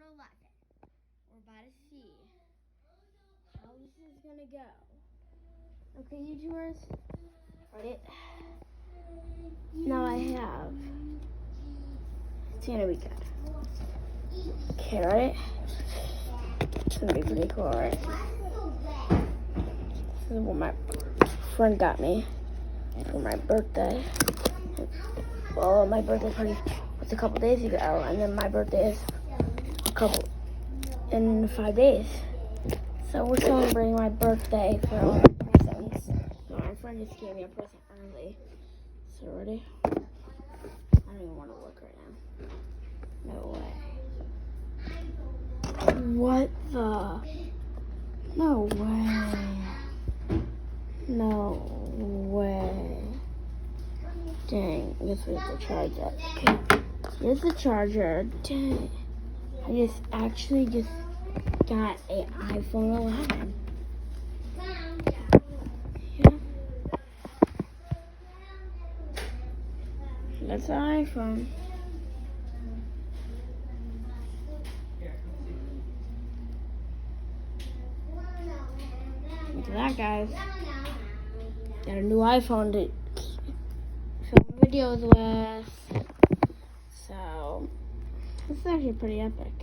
11. We're about to see how this is gonna go. Okay, YouTubers, ready? Now I have. It's gonna be good. Okay, ready? It's gonna be pretty cool, right? This is what my friend got me for my birthday. Well, my birthday party was a couple days ago, and then my birthday is in 5 days. So we're celebrating my birthday for all the presents. So my friend just gave me a present early. So ready? I don't even want to look right now. No way. What the? No way. No way. Dang, I guess we have to charge that. Okay, here's the charger. Dang. I just got an iPhone 11. Yeah. That's an iPhone. Look at that, guys. Got a new iPhone to film videos with. So, this is actually pretty epic.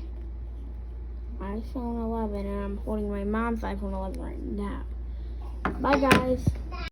iPhone 11, and I'm holding my mom's iPhone 11 right now. Bye, guys.